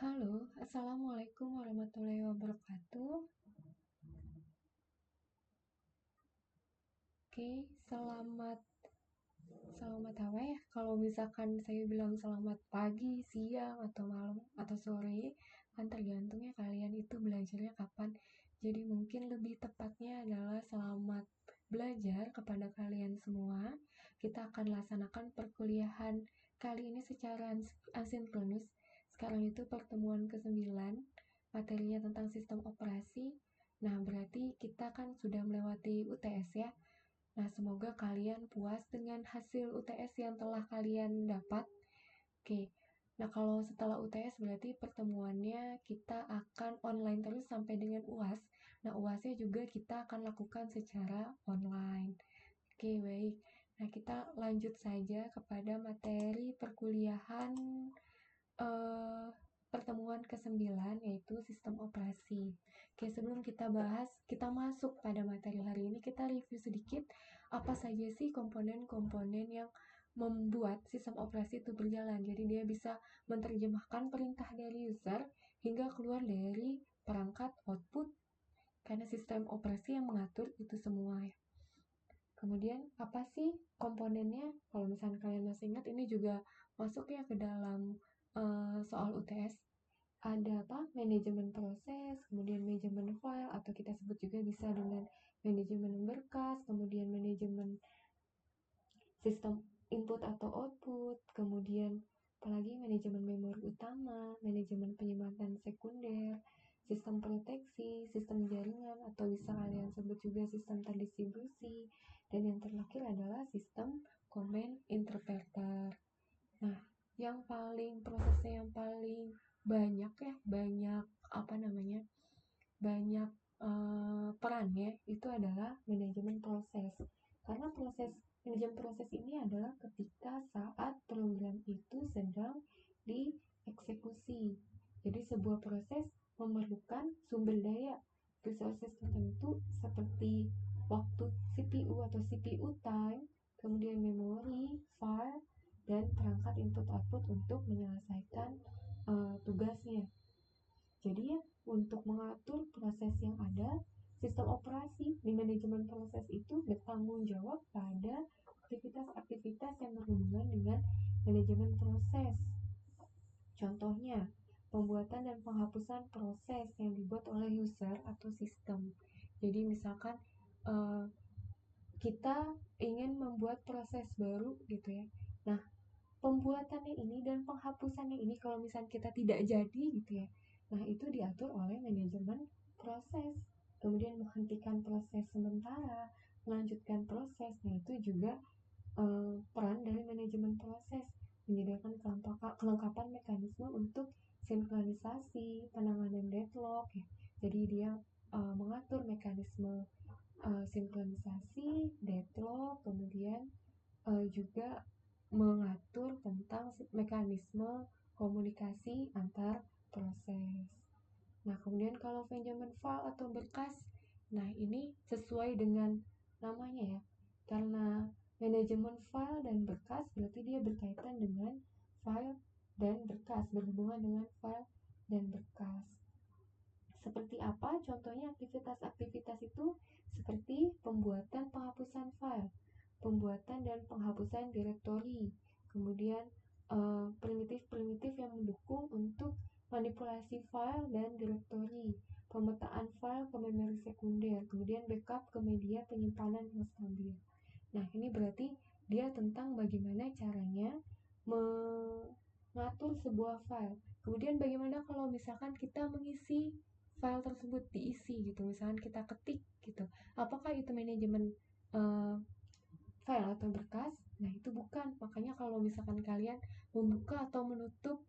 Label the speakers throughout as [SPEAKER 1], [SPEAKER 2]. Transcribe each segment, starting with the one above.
[SPEAKER 1] Halo, Assalamualaikum warahmatullahi wabarakatuh. Oke, selamat selamat apa ya? Kalau misalkan saya bilang selamat pagi, siang, atau malam, atau sore, kan tergantungnya kalian itu belajarnya kapan. Jadi mungkin lebih tepatnya adalah selamat belajar kepada kalian semua. Kita akan laksanakan perkuliahan kali ini secara asinkronus. Sekarang itu pertemuan ke-9, materinya tentang sistem operasi. Nah, berarti kita kan sudah melewati UTS ya. Nah, semoga kalian puas dengan hasil UTS yang telah kalian dapat. Oke, nah kalau setelah UTS berarti pertemuannya kita akan online terus sampai dengan UAS. Nah, UASnya juga kita akan lakukan secara online. Oke, baik. Nah, kita lanjut saja kepada materi perkuliahan eh, pertemuan ke-9 yaitu sistem operasi. Oke, sebelum kita bahas, kita masuk pada materi hari ini, kita review sedikit apa saja sih komponen-komponen yang membuat sistem operasi itu berjalan. Jadi dia bisa menerjemahkan perintah dari user hingga keluar dari perangkat output karena sistem operasi yang mengatur itu semua ya. Kemudian apa sih komponennya? Kalau misalnya kalian masih ingat, ini juga masuk ya ke dalam soal UTS. Ada apa? Manajemen proses, kemudian manajemen file, atau kita sebut juga bisa dengan manajemen berkas, kemudian manajemen sistem input atau output, kemudian apalagi manajemen memori utama, manajemen penyimpanan sekunder, sistem proteksi, sistem jaringan, atau bisa kalian sebut juga sistem terdistribusi, dan yang terakhir adalah sistem command interpreter. Nah, yang paling prosesnya yang paling banyak ya, banyak apa namanya, banyak perannya itu adalah manajemen proses. Karena manajemen proses ini adalah ketika saat program itu sedang dieksekusi. Jadi sebuah proses memerlukan sumber daya resources tertentu seperti waktu CPU atau CPU time, kemudian memori, file, dan perangkat input output untuk menyelesaikan tugasnya. Jadi ya, untuk mengatur proses yang ada, sistem operasi di manajemen proses itu bertanggung jawab pada aktivitas-aktivitas yang berhubungan dengan manajemen proses. Contohnya, pembuatan dan penghapusan proses yang dibuat oleh user atau sistem. Jadi misalkan eh, kita ingin membuat proses baru gitu ya. Nah, pembuatannya ini dan penghapusannya ini kalau misalnya kita tidak jadi gitu ya, nah itu diatur oleh manajemen proses. Kemudian menghentikan proses sementara, melanjutkan proses, nah itu juga peran dari manajemen proses, menyediakan kelengkapan mekanisme untuk sinkronisasi, penanganan deadlock ya. Jadi dia mengatur mekanisme sinkronisasi, deadlock, kemudian juga mengatur tentang mekanisme komunikasi antar proses. Nah, kemudian kalau manajemen file atau berkas, nah ini sesuai dengan namanya ya. Karena manajemen file dan berkas berarti dia berkaitan dengan file dan berkas, berhubungan dengan file dan berkas. Seperti apa? Contohnya aktivitas-aktivitas itu seperti pembuatan penghapusan file, pembuatan dan penghapusan direktori, kemudian primitif-primitif yang mendukung untuk manipulasi file dan direktori, pemetaan file ke memori sekunder, kemudian backup ke media penyimpanan yang stabil. Nah, ini berarti dia tentang bagaimana caranya mengatur sebuah file. Kemudian bagaimana kalau misalkan kita mengisi file tersebut diisi gitu, misalkan kita ketik gitu. Apakah itu manajemen uh, file atau berkas? Nah, itu bukan. Makanya kalau misalkan kalian membuka atau menutup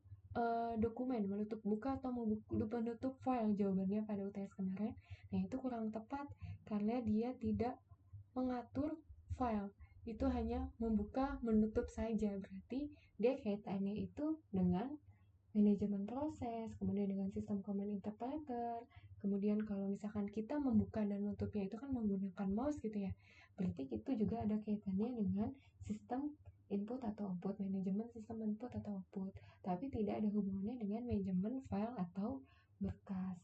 [SPEAKER 1] dokumen, menutup buka atau menutup file jawabannya pada UTS kemarin, nah itu kurang tepat karena dia tidak mengatur file, itu hanya membuka menutup saja, berarti dia kaitannya itu dengan manajemen proses, kemudian dengan sistem command interpreter, kemudian kalau misalkan kita membuka dan menutupnya itu kan menggunakan mouse gitu ya, berarti itu juga ada kaitannya dengan sistem input atau output, manajemen sistem input atau output, tapi tidak ada hubungannya dengan manajemen file atau berkas.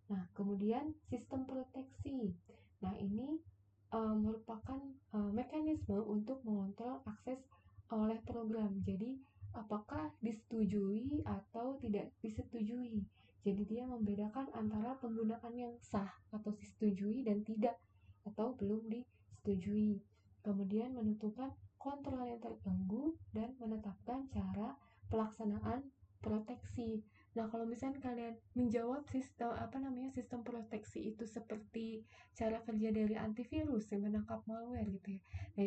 [SPEAKER 1] Nah, kemudian sistem proteksi. Nah, ini merupakan mekanisme untuk mengontrol akses oleh program. Jadi, apakah disetujui atau tidak disetujui. Jadi, dia membedakan antara penggunaan yang sah atau disetujui dan tidak atau belum disetujui. Kemudian menentukan kontrol yang terganggu dan menetapkan cara pelaksanaan proteksi. Nah, kalau misalnya kalian menjawab sistem proteksi itu seperti cara kerja dari antivirus yang menangkap malware gitu ya. Nah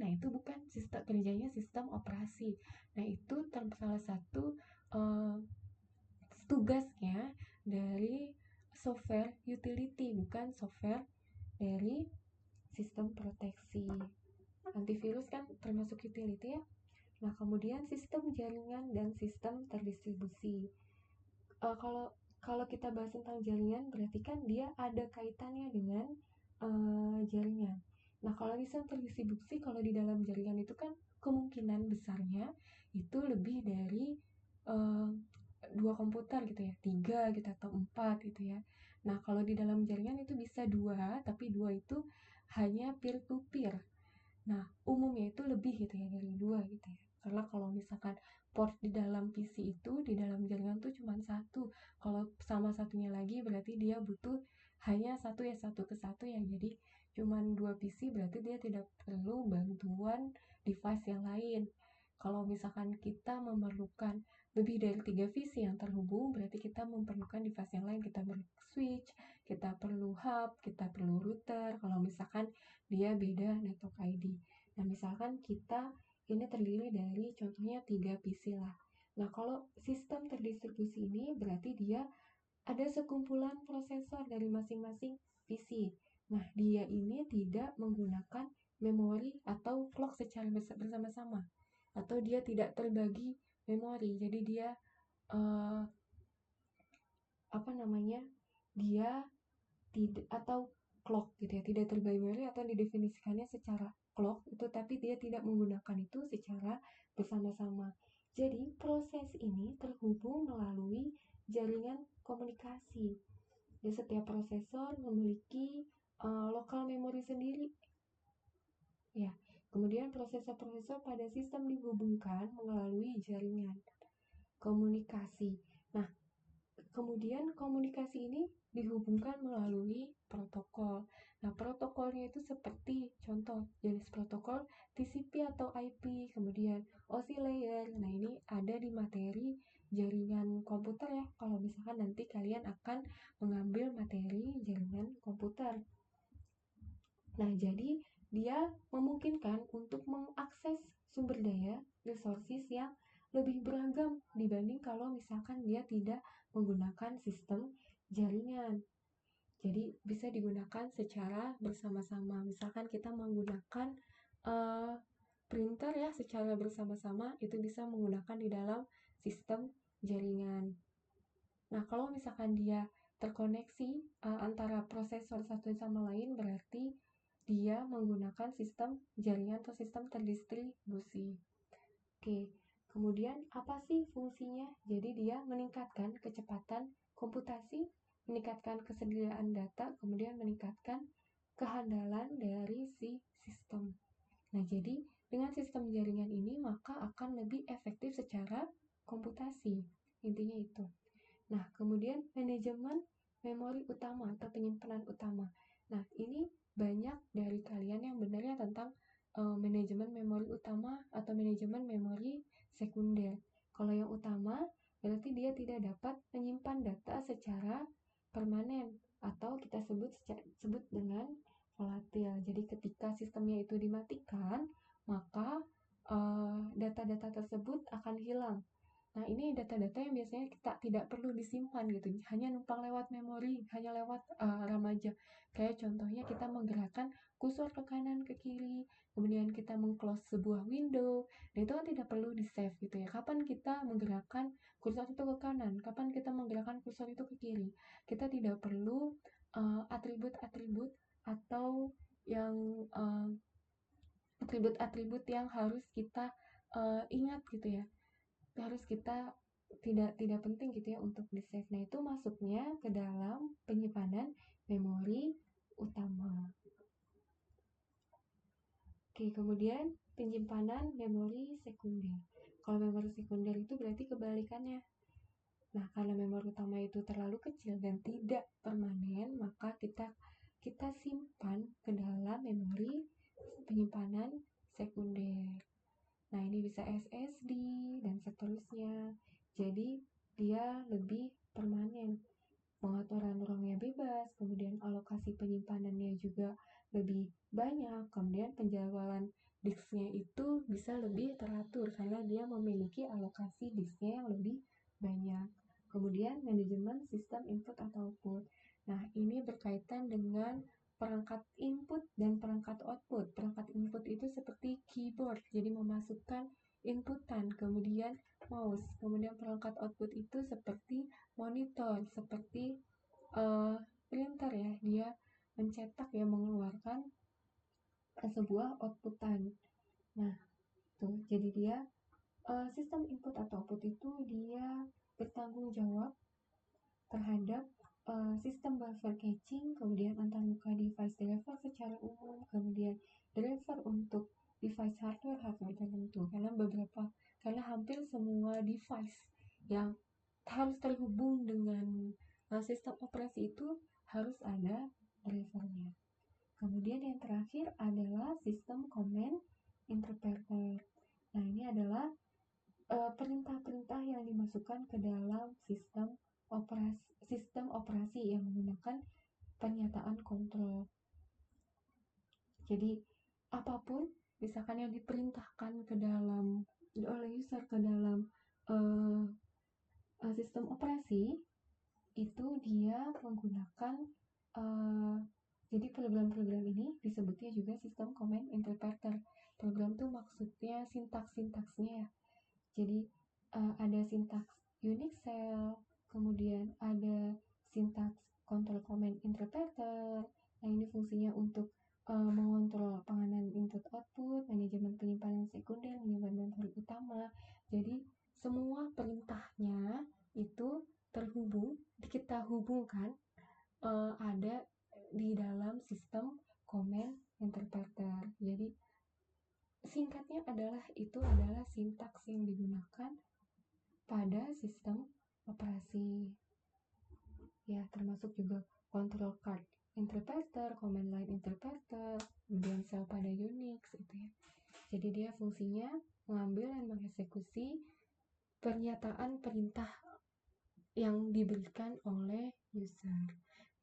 [SPEAKER 1] itu bukan sistem kerjanya sistem operasi. Nah, itu salah satu uh, tugasnya dari software utility, bukan software dari sistem proteksi. Antivirus kan termasuk utility ya. Nah, kemudian sistem jaringan dan sistem terdistribusi. Kalau kalau kita bahas tentang jaringan, berarti kan dia ada kaitannya dengan jaringan. Nah, kalau sistem terdistribusi, kalau di dalam jaringan itu kan kemungkinan besarnya itu lebih dari uh, 2 komputer gitu ya, 3 gitu atau 4 gitu ya. Nah, kalau di dalam jaringan itu bisa 2, tapi 2 itu hanya peer to peer. Nah, umumnya itu lebih gitu ya dari 2 gitu ya. Karena kalau misalkan port di dalam PC itu, di dalam jaringan tuh cuma 1. Kalau sama satunya lagi berarti dia butuh hanya 1 ya, 1 ke 1 ya. Jadi cuma 2 PC berarti dia tidak perlu bantuan device yang lain. Kalau misalkan kita memerlukan lebih dari 3 PC yang terhubung, berarti kita memerlukan device yang lain. Kita perlu switch, kita perlu hub, kita perlu router. Kalau misalkan dia beda network ID. Nah, misalkan kita ini terdiri dari contohnya 3 PC lah. Nah, kalau sistem terdistribusi ini berarti dia ada sekumpulan prosesor dari masing-masing PC. Nah, dia ini tidak menggunakan memori atau clock secara bersama-sama. Atau dia tidak terbagi memori. Jadi dia uh, apa namanya? Dia tidak atau clock gitu ya, tidak terbagi memori atau didefinisikannya secara clock itu, tapi dia tidak menggunakan itu secara bersama-sama. Jadi proses ini terhubung melalui jaringan komunikasi. Di setiap prosesor memiliki lokal memori sendiri ya. Kemudian prosesor-prosesor pada sistem dihubungkan melalui jaringan komunikasi. Nah, kemudian komunikasi ini dihubungkan melalui protokol. Nah, protokolnya itu seperti contoh jenis protokol TCP atau IP, kemudian OSI layer. Nah, ini ada di materi jaringan komputer ya. Kalau misalkan nanti kalian akan mengambil materi jaringan komputer. Nah, jadi dia memungkinkan untuk mengakses sumber daya resources yang lebih beragam dibanding kalau misalkan dia tidak menggunakan sistem jaringan. Jadi bisa digunakan secara bersama-sama. Misalkan kita menggunakan uh, printer ya secara bersama-sama, itu bisa menggunakan di dalam sistem jaringan. Nah, kalau misalkan dia terkoneksi antara prosesor satu sama lain, berarti dia menggunakan sistem jaringan atau sistem terdistribusi. Oke, kemudian apa sih fungsinya? Jadi dia meningkatkan kecepatan komputasi, meningkatkan kesediaan data, kemudian meningkatkan kehandalan dari si sistem. Nah, jadi dengan sistem jaringan ini maka akan lebih efektif secara komputasi. Intinya itu. Nah, kemudian manajemen memori utama atau penyimpanan utama. Nah, ini banyak dari kalian yang benarnya tentang manajemen memori utama atau manajemen memori sekunder. Kalau yang utama, berarti dia tidak dapat menyimpan data secara permanen atau kita sebut dengan volatil. Jadi ketika sistemnya itu dimatikan, maka data-data tersebut akan hilang. Nah, ini data-data yang biasanya kita tidak perlu disimpan gitu, hanya numpang lewat memori, hanya lewat RAM aja. Kayak contohnya kita menggerakkan kursor ke kanan ke kiri, kemudian kita mengclose sebuah window, dan itu kan tidak perlu di-save gitu ya. Kapan kita menggerakkan kursor itu ke kanan, kapan kita menggerakkan kursor itu ke kiri. Kita tidak perlu atribut-atribut atau yang atribut-atribut yang harus kita ingat gitu ya, harus kita tidak penting gitu ya untuk di save. Nah itu masuknya ke dalam penyimpanan memori utama. Oke, kemudian penyimpanan memori sekunder. Kalau memori sekunder itu berarti kebalikannya. Nah, karena memori utama itu terlalu kecil dan tidak permanen, maka kita simpan ke dalam memori penyimpanan sekunder. Nah, ini bisa SSD dan seterusnya. Jadi, dia lebih permanen. Pengaturan RAM-nya bebas, kemudian alokasi penyimpanannya juga lebih banyak, kemudian penjadwalan disknya itu bisa lebih teratur karena dia memiliki alokasi disknya yang lebih banyak. Kemudian manajemen sistem input atau output. Nah, ini berkaitan dengan perangkat input dan perangkat output. Perangkat input itu seperti keyboard, jadi memasukkan inputan, kemudian mouse. Kemudian perangkat output itu seperti monitor, seperti printer ya, dia mencetak ya, mengeluarkan sebuah outputan. Nah, tuh, jadi dia sistem input atau output itu dia bertanggung jawab terhadap sistem buffer caching, kemudian antarmuka device driver secara umum, kemudian driver untuk device hardware tertentu. Karena hampir semua device yang harus terhubung dengan sistem operasi itu harus ada drivernya. Kemudian yang terakhir adalah sistem command interpreter. Nah, ini adalah perintah-perintah yang dimasukkan ke dalam sistem operasi yang menggunakan pernyataan kontrol. Jadi apapun misalkan yang diperintahkan ke dalam oleh user ke dalam sistem operasi itu dia menggunakan jadi program-program ini disebutnya juga sistem command interpreter. Program itu maksudnya sintaks-sintaksnya ya. Jadi ada sintaks Unix shell, kemudian ada sintaks control command interpreter. Nah, ini fungsinya untuk mengontrol penganan input output, manajemen penyimpanan sekunder, penyimpanan memori utama. Jadi semua perintahnya itu terhubung, kita hubungkan ada di dalam sistem command interpreter. Jadi singkatnya adalah sintaks yang digunakan pada sistem operasi. Ya, termasuk juga control card interpreter, command line interpreter, kemudian shell pada Unix itu ya. Jadi dia fungsinya mengambil dan mengeksekusi pernyataan perintah yang diberikan oleh user.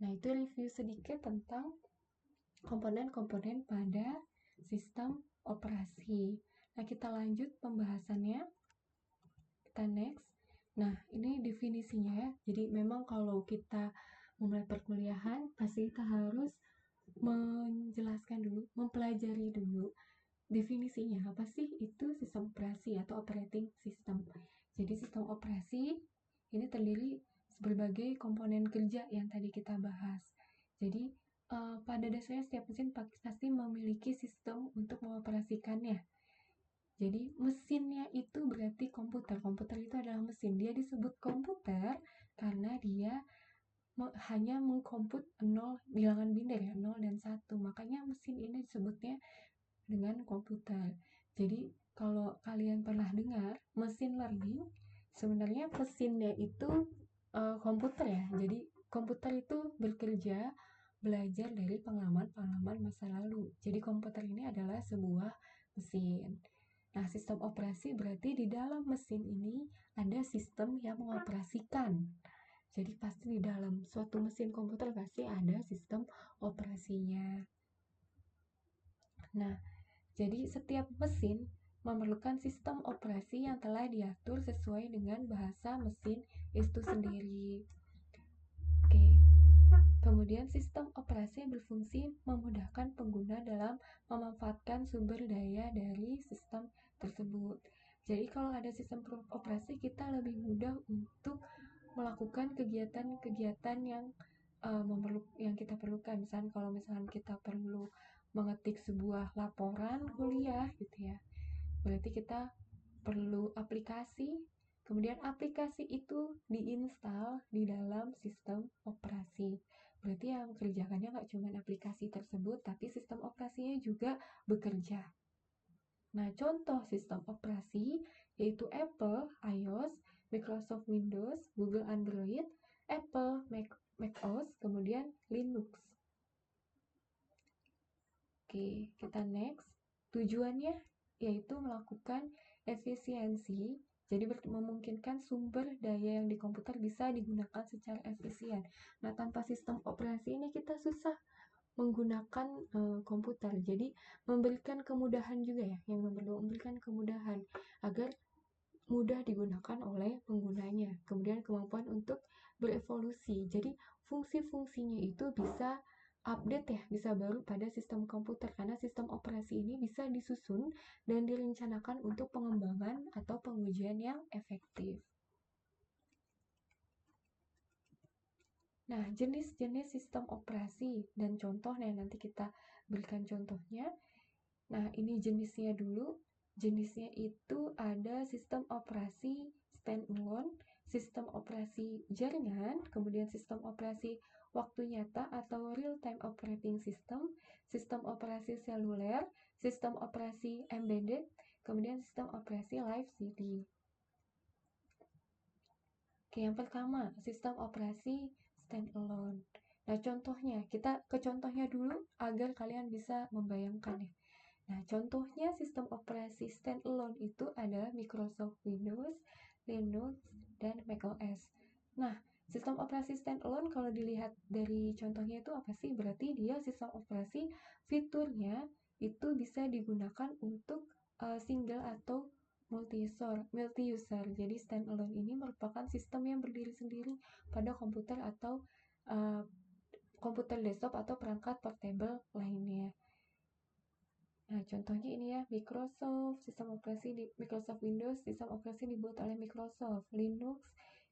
[SPEAKER 1] Nah, itu review sedikit tentang komponen-komponen pada sistem operasi. Nah, kita lanjut pembahasannya. Kita next. Nah, ini definisinya ya. Jadi memang kalau kita mulai perkuliahan, pasti kita harus menjelaskan dulu, mempelajari dulu definisinya. Apa sih itu sistem operasi atau operating system? Jadi sistem operasi ini terdiri berbagai komponen kerja yang tadi kita bahas. Jadi pada dasarnya setiap mesin pasti memiliki sistem untuk mengoperasikannya. Jadi mesinnya itu berarti komputer. Komputer itu adalah mesin. Dia disebut komputer karena dia hanya mengkomput 0 bilangan binder ya, 0 dan 1. Makanya mesin ini disebutnya dengan komputer. Jadi kalau kalian pernah dengar mesin learning, sebenarnya mesinnya itu komputer ya. Jadi komputer itu bekerja belajar dari pengalaman-pengalaman masa lalu. Jadi komputer ini adalah sebuah mesin. Nah, sistem operasi berarti di dalam mesin ini ada sistem yang mengoperasikan. Jadi pasti di dalam suatu mesin komputer pasti ada sistem operasinya. Nah, jadi setiap mesin memerlukan sistem operasi yang telah diatur sesuai dengan bahasa mesin itu sendiri. Oke. Kemudian sistem operasi berfungsi memudahkan pengguna dalam memanfaatkan sumber daya dari sistem tersebut. Jadi kalau ada sistem operasi, kita lebih mudah untuk melakukan kegiatan-kegiatan yang kita perlukan. Misalnya kalau kita perlu mengetik sebuah laporan kuliah gitu ya. Berarti kita perlu aplikasi, kemudian aplikasi itu diinstal di dalam sistem operasi. Berarti yang kerjakannya nggak cuma aplikasi tersebut, tapi sistem operasinya juga bekerja. Nah, contoh sistem operasi yaitu Apple iOS, Microsoft Windows, Google Android, Apple macOS, kemudian Linux. Oke, kita next. Tujuannya yaitu melakukan efisiensi, jadi memungkinkan sumber daya yang di komputer bisa digunakan secara efisien. Nah, tanpa sistem operasi ini kita susah menggunakan komputer. Jadi memberikan kemudahan juga ya, yang memberikan kemudahan agar mudah digunakan oleh penggunanya. Kemudian kemampuan untuk berevolusi. Jadi fungsi-fungsinya itu bisa update ya, bisa baru pada sistem komputer karena sistem operasi ini bisa disusun dan direncanakan untuk pengembangan atau pengujian yang efektif. Nah, jenis-jenis sistem operasi dan contohnya nanti kita berikan contohnya. Nah, ini jenisnya dulu. Jenisnya itu ada sistem operasi standalone, sistem operasi jaringan, kemudian sistem operasi waktu nyata atau real-time operating system, sistem operasi seluler, sistem operasi embedded, kemudian sistem operasi live CD. Oke, yang pertama, sistem operasi standalone. Nah, contohnya, kita ke contohnya dulu agar kalian bisa membayangkan ya. Nah, contohnya sistem operasi standalone itu adalah Microsoft Windows, Linux, dan macOS. Nah, sistem operasi standalone kalau dilihat dari contohnya itu apa sih? Berarti dia sistem operasi fiturnya itu bisa digunakan untuk single atau multi-user. Jadi standalone ini merupakan sistem yang berdiri sendiri pada komputer atau komputer desktop atau perangkat portable lainnya. Nah, contohnya ini ya, Microsoft, sistem operasi di Microsoft Windows, sistem operasi dibuat oleh Microsoft. Linux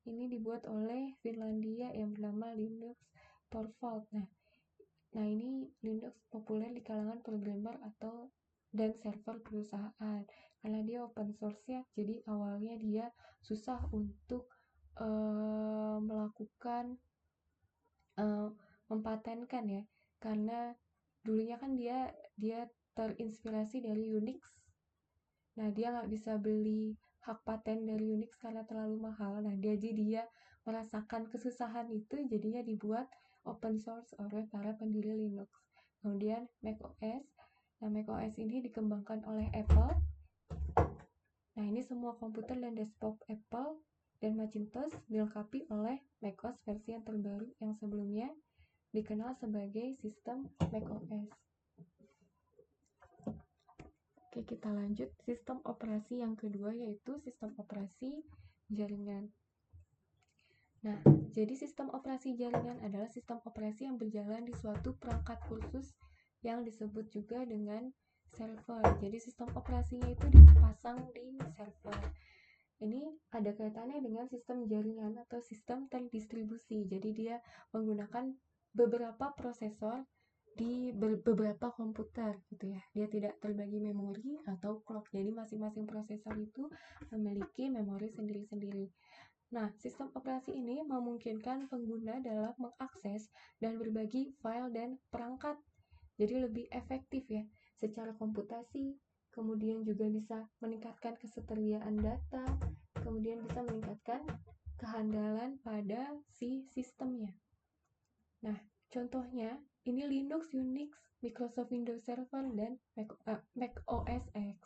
[SPEAKER 1] ini dibuat oleh Finlandia yang bernama Linux Torvald. Nah ini Linux populer di kalangan programmer atau dan server perusahaan karena dia open source ya. Jadi awalnya dia susah untuk melakukan mempatenkan ya, karena dulunya kan dia terinspirasi dari Unix. Nah, dia nggak bisa beli hak paten dari Unix karena terlalu mahal. Nah, jadi dia merasakan kesusahan itu, jadinya dibuat open source oleh para pendiri Linux. Kemudian macOS. Nah, macOS ini dikembangkan oleh Apple. Nah, ini semua komputer dan desktop Apple dan Macintosh dilengkapi oleh macOS versi yang terbaru yang sebelumnya dikenal sebagai sistem macOS. Oke, kita lanjut. Sistem operasi yang kedua yaitu sistem operasi jaringan. Nah, jadi sistem operasi jaringan adalah sistem operasi yang berjalan di suatu perangkat khusus yang disebut juga dengan server. Jadi sistem operasinya itu dipasang di server. Ini ada kaitannya dengan sistem jaringan atau sistem terdistribusi. Jadi dia menggunakan beberapa prosesor di beberapa komputer gitu ya. Dia tidak terbagi memori atau clock. Jadi masing-masing prosesor itu memiliki memori sendiri-sendiri. Nah, sistem operasi ini memungkinkan pengguna dalam mengakses dan berbagi file dan perangkat. Jadi lebih efektif ya secara komputasi, kemudian juga bisa meningkatkan ketersediaan data, kemudian bisa meningkatkan kehandalan pada si sistemnya. Nah, contohnya ini Linux, Unix, Microsoft Windows Server, dan Mac OS X.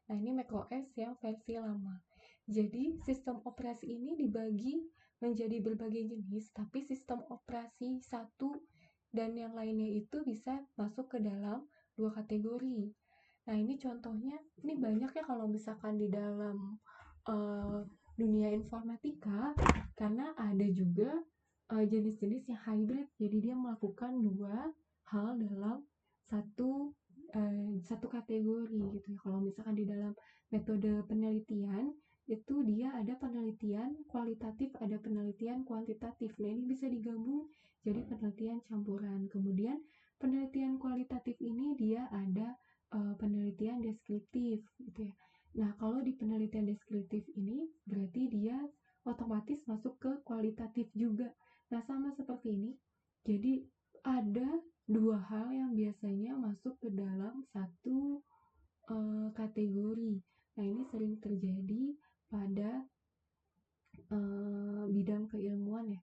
[SPEAKER 1] Nah, ini Mac OS yang versi lama. Jadi, sistem operasi ini dibagi menjadi berbagai jenis, tapi sistem operasi satu dan yang lainnya itu bisa masuk ke dalam dua kategori. Nah, ini contohnya, ini banyak ya kalau misalkan di dalam dunia informatika, karena ada juga jenis-jenis yang hybrid, jadi dia melakukan dua hal dalam satu kategori gitu ya. Kalau misalkan di dalam metode penelitian itu dia ada penelitian kualitatif, ada penelitian kuantitatif. Nah, ini bisa digabung jadi penelitian campuran. Kemudian penelitian kualitatif ini dia ada penelitian deskriptif gitu ya. Nah, kalau di penelitian deskriptif ini berarti dia otomatis masuk ke kualitatif juga. Nah, sama seperti ini. Jadi ada dua hal yang biasanya masuk ke dalam satu kategori. Nah, ini sering terjadi pada bidang keilmuan ya.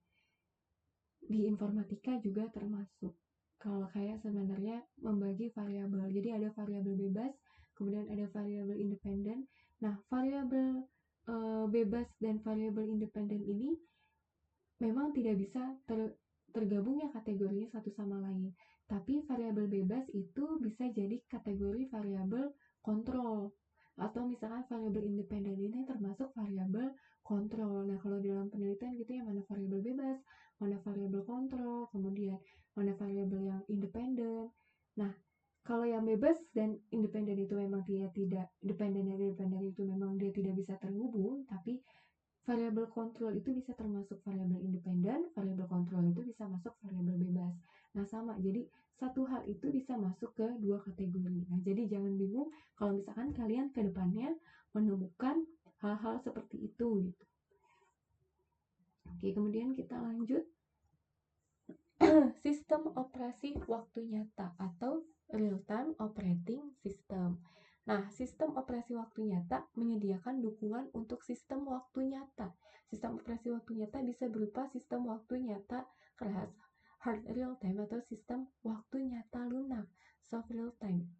[SPEAKER 1] Di informatika juga termasuk. Kalau kayak sebenarnya membagi variabel. Jadi ada variabel bebas, kemudian ada variabel independen. Nah, variabel bebas dan variabel independen ini memang tidak bisa tergabungnya kategorinya satu sama lain. Tapi variabel bebas itu bisa jadi kategori variabel kontrol. Atau misalkan variabel independen ini termasuk variabel kontrol. Nah, kalau dalam penelitian gitu ya, mana variabel bebas, mana variabel kontrol, kemudian mana variabel yang independen. Nah, kalau yang bebas dan independen itu memang dia tidak, independen dan independen itu memang dia tidak bisa terhubung, tapi variabel kontrol itu bisa termasuk variabel independen, variabel kontrol itu bisa masuk variabel bebas. Nah, sama. Jadi, satu hal itu bisa masuk ke dua kategori. Nah, jadi jangan bingung kalau misalkan kalian ke depannya menemukan hal-hal seperti itu gitu. Oke, kemudian kita lanjut. Sistem operasi waktu nyata atau real-time operating system. Nah, sistem operasi waktu nyata menyediakan dukungan untuk sistem waktu nyata. Sistem operasi waktu nyata bisa berupa sistem waktu nyata keras, hard real time, atau sistem waktu nyata lunak, soft real time.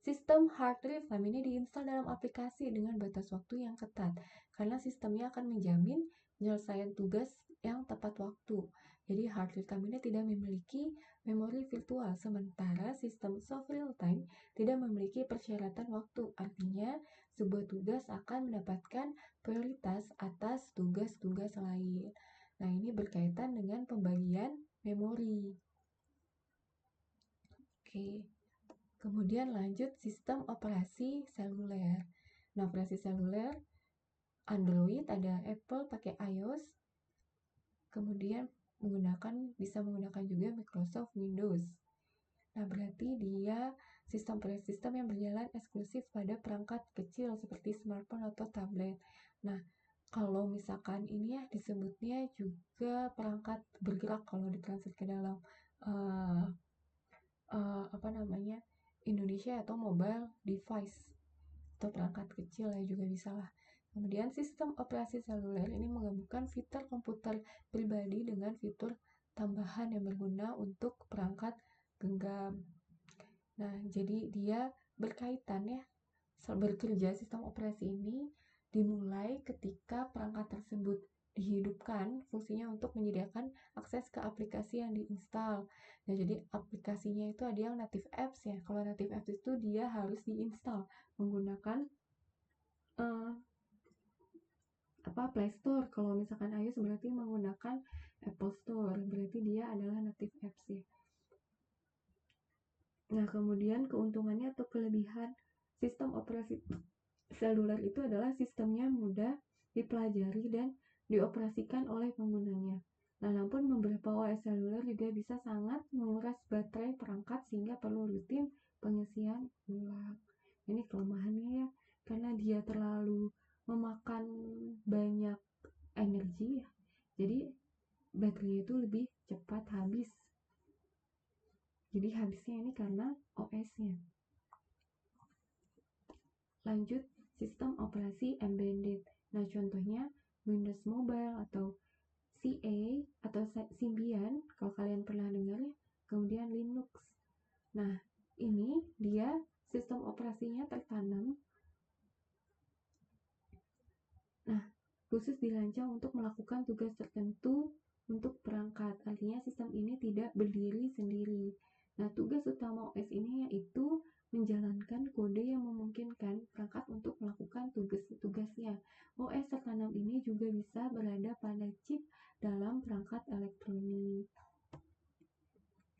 [SPEAKER 1] Sistem hard real time ini diinstal dalam aplikasi dengan batas waktu yang ketat, karena sistemnya akan menjamin penyelesaian tugas yang tepat waktu. Jadi hard real time ini tidak memiliki memori virtual, sementara sistem soft real time tidak memiliki persyaratan waktu. Artinya, sebuah tugas akan mendapatkan prioritas atas tugas-tugas lain. Nah, ini berkaitan dengan pembagian memori. Oke. Kemudian lanjut sistem operasi seluler. Nah, operasi seluler Android, ada Apple pakai iOS. Kemudian bisa menggunakan juga Microsoft Windows. Nah, berarti dia sistem operasi sistem yang berjalan eksklusif pada perangkat kecil seperti smartphone atau tablet. Nah, kalau misalkan ini ya disebutnya juga perangkat bergerak kalau ditranslate ke dalam Indonesia, atau mobile device atau perangkat kecil ya juga bisa lah. Kemudian sistem operasi seluler ini menggabungkan fitur komputer pribadi dengan fitur tambahan yang berguna untuk perangkat genggam. Nah, jadi dia berkaitan ya, bekerja sistem operasi ini dimulai ketika perangkat tersebut dihidupkan, fungsinya untuk menyediakan akses ke aplikasi yang diinstal. Nah, jadi aplikasinya itu ada yang native apps ya. Kalau native apps itu dia harus diinstal menggunakan Play Store. Kalau misalkan iOS berarti menggunakan Apple Store, berarti dia adalah native apps ya. Nah, kemudian keuntungannya atau kelebihan sistem operasi seluler itu adalah sistemnya mudah dipelajari dan dioperasikan oleh penggunanya. Nah, namun beberapa OS seluler juga bisa sangat menguras baterai perangkat sehingga perlu rutin pengisian ulang. Ini kelemahannya ya, karena dia terlalu memakan banyak energi ya. Jadi baterai itu lebih cepat habis. Jadi habisnya ini karena OS-nya. Lanjut, sistem operasi embedded. Nah, contohnya Windows Mobile atau CA atau Symbian kalau kalian pernah dengar ya. Kemudian Linux. Nah, ini dia sistem operasinya tertanam. Nah, khusus dirancang untuk melakukan tugas tertentu untuk perangkat. Artinya sistem ini tidak berdiri sendiri. Nah, tugas utama OS ini yaitu menjalankan kode yang memungkinkan perangkat untuk melakukan tugas-tugasnya. OS tertanam ini juga bisa berada pada chip dalam perangkat elektronik.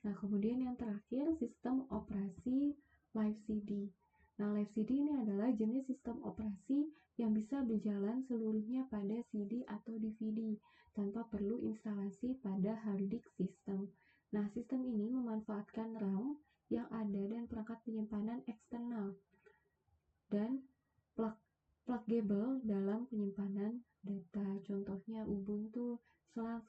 [SPEAKER 1] Nah, kemudian yang terakhir, sistem operasi Live CD. Nah, Live CD ini adalah jenis sistem operasi yang bisa berjalan seluruhnya pada CD atau DVD tanpa perlu instalasi pada hard disk sistem. Nah, sistem ini memanfaatkan RAM yang ada dan perangkat penyimpanan eksternal dan pluggable dalam penyimpanan data. Contohnya Ubuntu, Slack,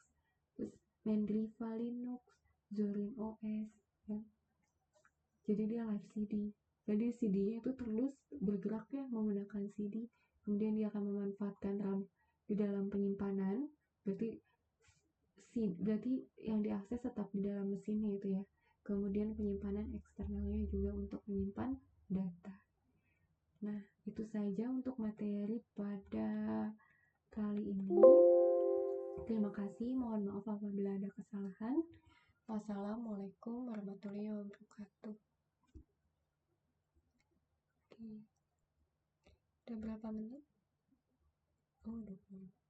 [SPEAKER 1] Mandriva Linux, Zorin OS. Ya. Jadi dia live CD. Jadi CD-nya itu terus bergerak ya menggunakan CD. Kemudian dia akan memanfaatkan RAM di dalam penyimpanan. Berarti yang diakses tetap di dalam mesinnya itu ya. Kemudian penyimpanan eksternalnya juga untuk menyimpan data. Nah, itu saja untuk materi pada kali ini. Terima kasih, mohon maaf apabila ada kesalahan. Wassalamualaikum warahmatullahi wabarakatuh. Oke. Udah berapa menit? Oh, 20.